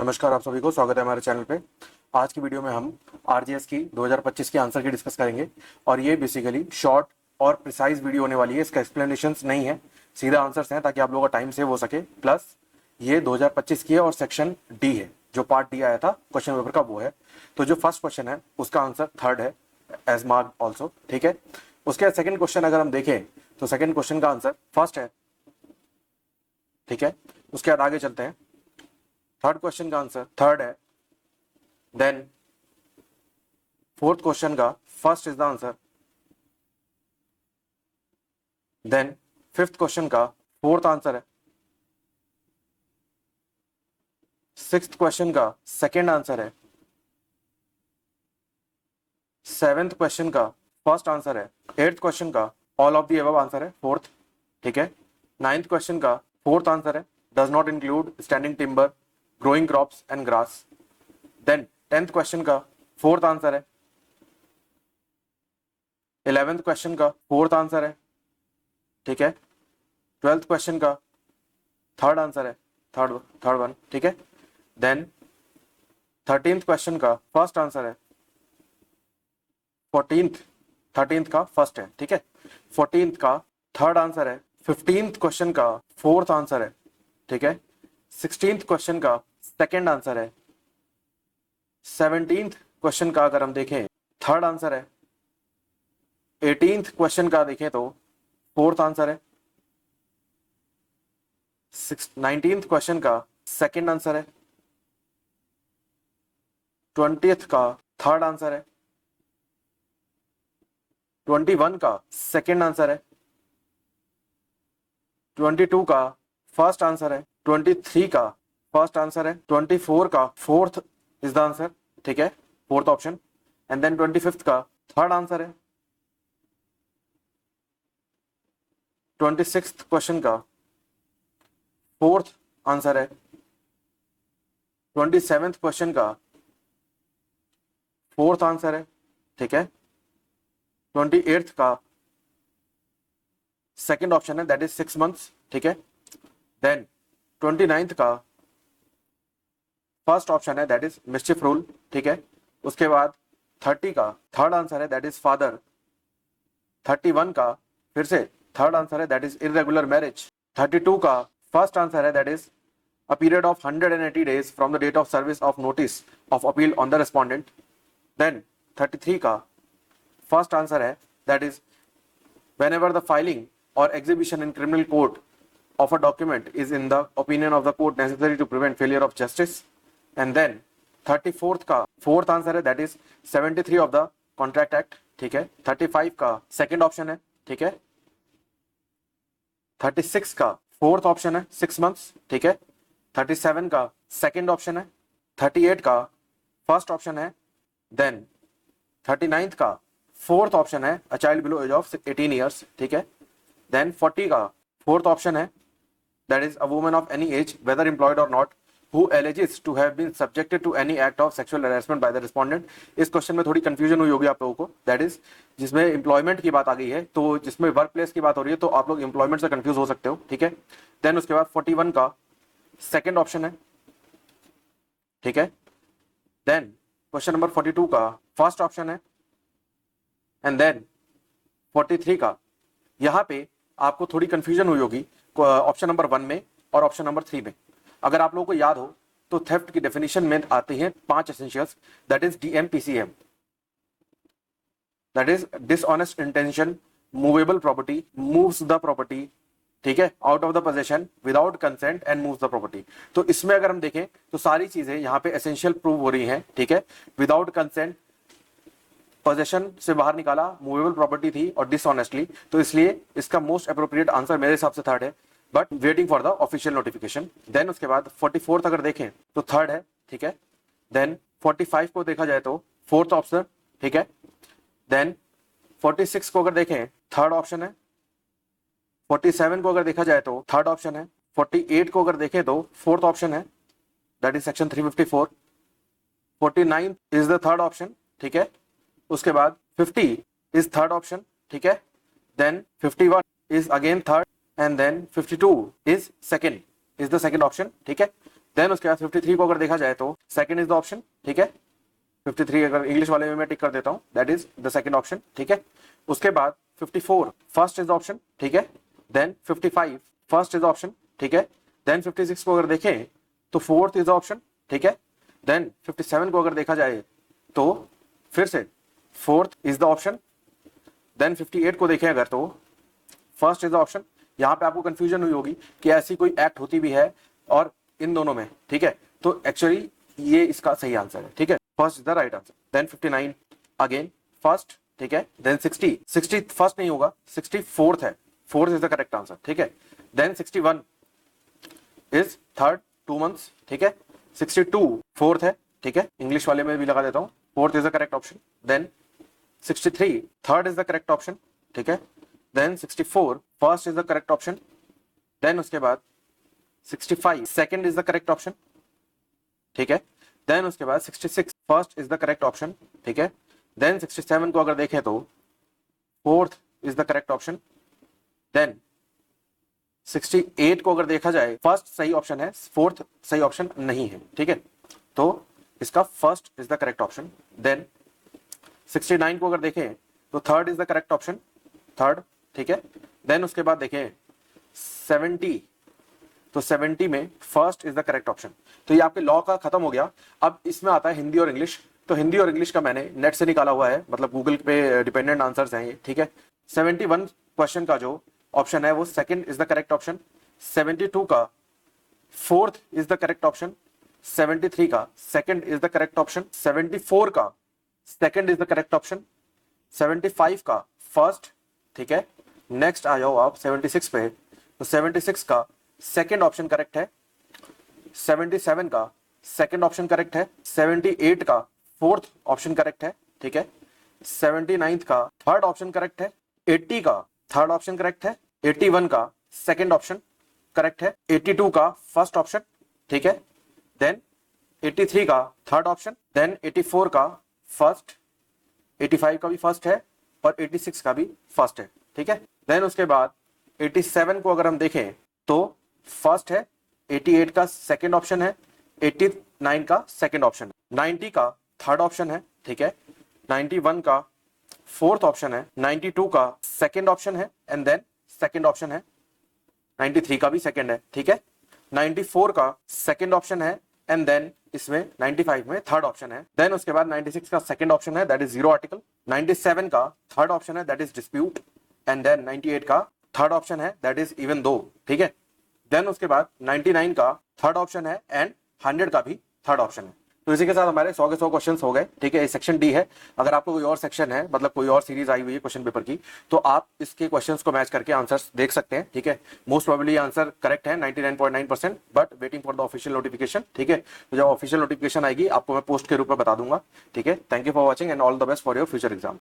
नमस्कार, आप सभी को स्वागत है हमारे चैनल पे। आज की वीडियो में हम आरजीएस की 2025 की आंसर की डिस्कस करेंगे और ये बेसिकली शॉर्ट और प्रिसाइज वीडियो होने वाली है। इसका एक्सप्लेनेशंस नहीं है, सीधा आंसर्स हैं ताकि आप लोगों का टाइम सेव हो सके। प्लस ये 2025 की है और सेक्शन डी है, जो पार्ट डी आया था क्वेश्चन पेपर का वो है। तो जो फर्स्ट क्वेश्चन है उसका आंसर थर्ड है, एज मार्क ऑल्सो, ठीक है। उसके बाद सेकेंड क्वेश्चन अगर हम देखें तो सेकेंड क्वेश्चन का आंसर फर्स्ट है, ठीक है। उसके बाद आगे चलते हैं। थर्ड क्वेश्चन का आंसर थर्ड है, देन फोर्थ क्वेश्चन का first is the answer, then fifth question का फोर्थ आंसर है, सिक्स्थ क्वेश्चन का सेकेंड आंसर है, सेवेंथ क्वेश्चन का फर्स्ट आंसर है, एट्थ क्वेश्चन का all of the above answer है, फोर्थ, ठीक है। नाइन्थ क्वेश्चन का फोर्थ आंसर है, does not include standing timber, growing crops and grass. Then tenth question का फोर्थ आंसर है, 11th क्वेश्चन का फोर्थ आंसर है, ठीक है। 12th क्वेश्चन का थर्ड आंसर है, थर्ड वन, ठीक है। देन 13th क्वेश्चन का फर्स्ट आंसर है, 13th का फर्स्ट है, ठीक है। 14th का थर्ड आंसर है, 15th क्वेश्चन का फोर्थ आंसर है, ठीक है। 16th क्वेश्चन का सेकेंड आंसर है, 17th क्वेश्चन का अगर हम देखें थर्ड आंसर है, 18th क्वेश्चन का देखें तो फोर्थ आंसर है, 19th क्वेश्चन का सेकेंड आंसर है, 20th का थर्ड आंसर है, 21 का सेकेंड आंसर है, 22 का फर्स्ट आंसर है, 23 का फर्स्ट आंसर है, 24 का फोर्थ इज द आंसर, ठीक है, fourth option. And then 25th का थर्ड आंसर है, 26th क्वेश्चन का फोर्थ आंसर है, 27th क्वेश्चन का फोर्थ आंसर है, ठीक है। 28th का सेकेंड ऑप्शन है, दैट इज 6 months, ठीक है। देन 29th का फर्स्ट ऑप्शन है, दैट इज मिस्चिफ रूल, ठीक है। उसके बाद 30 का थर्ड आंसर है, दैट इज फादर। 31 का फिर से थर्ड आंसर है, दैट इज इरेगुलर मैरिज। 32 का फर्स्ट आंसर है, that is a period of 180 days from the date of service of notice of appeal on the respondent. Then 33 का first answer है, that is whenever the filing or exhibition in criminal court of a document is in the opinion of the court necessary to prevent failure of justice. And then 34th का fourth answer है, that is 73 of the contract act, ठीक है। 35 का second option है, ठीक है। 36 का fourth option है, 6 months, ठीक है। 37 का सेकेंड ऑप्शन है, 38 का फर्स्ट ऑप्शन है, देन 39th का फोर्थ ऑप्शन है, a child below age of 18 years, ठीक है। देन 40 का फोर्थ ऑप्शन है, that is a woman of any age whether employed or not who alleges to have been subjected to any act of sexual harassment by the respondent। इस question में थोड़ी confusion हुई होगी आप लोगों को, दैट इज जिसमें एम्प्लॉयमेंट की बात आ गई है, तो जिसमें वर्क प्लेस की बात हो रही है तो आप लोग एम्प्लॉयमेंट से कंफ्यूज हो सकते हो, ठीक है। देन उसके बाद 41 का सेकेंड ऑप्शन है, ठीक है। देन क्वेश्चन नंबर 42 का फर्स्ट ऑप्शन है, एंड देन 43 का यहां पे आपको थोड़ी कंफ्यूजन हुई होगी ऑप्शन नंबर 1 में और ऑप्शन नंबर 3 में। अगर आप लोगों को याद हो तो थेफ्ट की डेफिनेशन में आती हैं 5 essentials, that is DMPCM, that is dishonest intention, movable property, moves the property, ठीक है, out of the possession, without consent and moves the property. तो इसमें अगर हम देखें तो सारी चीजें यहाँ पे एसेंशियल प्रूव हो रही हैं, ठीक है। विदाउट कंसेंट, पोजेशन से बाहर निकाला, मूवेबल प्रॉपर्टी थी और डिसऑनेस्टली, तो इसलिए इसका मोस्ट अप्रोप्रिएट आंसर मेरे हिसाब से थर्ड है, but waiting for the official notification. Then उसके बाद 44th अगर देखें तो थर्ड है, ठीक है। देन 45 को देखा जाए तो फोर्थ ऑप्शन, ठीक है। देन 46 को अगर देखें थर्ड ऑप्शन है। 47 को अगर देखा जाए तो थर्ड ऑप्शन है। 48 को अगर देखें तो फोर्थ ऑप्शन है, that is section 354। 49 is the third option, ठीक है। उसके बाद 50 इज थर्ड ऑप्शन, ठीक है। Then 51 is again third, and then 52 is second, is the second option, ठीक है। देन उसके बाद 53 को अगर देखा जाए तो सेकंड इज द ऑप्शन, ठीक है। 53 अगर इंग्लिश वाले में मैं टिक कर देता हूं, that is the second option, ठीक है। उसके बाद 54 फर्स्ट इज द ऑप्शन, ठीक है। Then 55 first is the option, ठीक है। देन 56 को अगर देखें तो फोर्थ इज द ऑप्शन, ठीक है। देन 57 को अगर देखा जाए तो फिर से fourth is the option. Then 58 को देखें अगर तो फर्स्ट इज द ऑप्शन। यहां पे आपको कंफ्यूजन हुई होगी कि ऐसी कोई एक्ट होती भी है और इन दोनों में, ठीक है। तो एक्चुअली ये इसका सही आंसर है, ठीक है। First is the right answer. Then 59 again first, ठीक है। देन 60 फर्स्ट नहीं होगा, 60 फोर्थ है, fourth is the correct answer, ठीक है। देन 61 इज थर्ड 2 मंथ्स, ठीक है। 62 फोर्थ है, ठीक है। इंग्लिश वाले में भी लगा देता हूं, fourth is the correct option. Then 63 third is the correct option, ठीक है। Then 64 first is the correct option. Then उसके बाद 65 second is the correct option, ठीक है। देन उसके बाद 66 first is the correct option, ठीक है। देन 67 को अगर देखें तो fourth is the correct option. Then 68 को अगर देखा जाए फर्स्ट सही ऑप्शन है, फोर्थ सही ऑप्शन नहीं है, ठीक है। तो इसका first is the correct option. Then 69 को अगर देखें तो third is the correct option, third, ठीक है। देन उसके बाद देखें 70, तो 70 में first is the correct option. तो ये आपके लॉ का खत्म हो गया। अब इसमें आता है हिंदी और इंग्लिश। तो हिंदी और इंग्लिश का मैंने नेट से निकाला हुआ है, मतलब गूगल पे डिपेंडेंट आंसर्स हैं ये, ठीक है। 71 क्वेश्चन का जो ऑप्शन है वो second is the correct option. 72 का fourth is the correct option. 73 का second is the correct option. 74 का second is the correct option. 75 का फर्स्ट, ठीक है। नेक्स्ट आ जाओ आप 76 पे, तो 76 का सेकंड ऑप्शन करेक्ट है। 77 का सेकंड ऑप्शन करेक्ट है। 78 का फोर्थ ऑप्शन करेक्ट है, ठीक है। 79 का थर्ड ऑप्शन करेक्ट है। 80 का थर्ड ऑप्शन करेक्ट है। 81 का सेकंड ऑप्शन करेक्ट है। 82 का फर्स्ट ऑप्शन, ठीक है। देन 83 का थर्ड ऑप्शन। देन 84 का फर्स्ट, 85 का भी फर्स्ट है और 86 का भी फर्स्ट है, ठीक है। देन उसके बाद 87 को अगर हम देखें तो फर्स्ट है। 88 का सेकंड ऑप्शन है। 89 का सेकंड ऑप्शन है। 90 का थर्ड ऑप्शन है, ठीक है। 91 का फोर्थ ऑप्शन है। 92 का सेकंड ऑप्शन है एंड देन सेकंड ऑप्शन है। 93 का भी सेकंड है, ठीक है। 94 का सेकंड ऑप्शन है एंड देन इसमें 95 में थर्ड ऑप्शन है। देन उसके बाद 96 का सेकंड ऑप्शन है, दैट इज जीरो आर्टिकल। 97 का थर्ड ऑप्शन है, that is dispute and then 98 का थर्ड ऑप्शन है, दैट इज इवन दो, ठीक है। देन उसके बाद 99 का थर्ड ऑप्शन है एंड 100 का भी थर्ड ऑप्शन है। तो इसी के साथ हमारे 100 के 100 क्वेश्चंस हो गए, ठीक है। ये सेक्शन डी है। अगर आपको कोई और सेक्शन है, मतलब कोई और सीरीज आई हुई है क्वेश्चन पेपर की, तो आप इसके क्वेश्चंस को मैच करके आंसर्स देख सकते हैं, ठीक है। मोस्ट प्रोबेबली आंसर करेक्ट है 99.9%, but waiting for the official notification, ठीक है। तो जब ऑफिशियल नोटिफिकेशन आएगी आपको मैं पोस्ट के रूप में बता दूंगा, ठीक है। Thank you for watching and all the best for your future exam.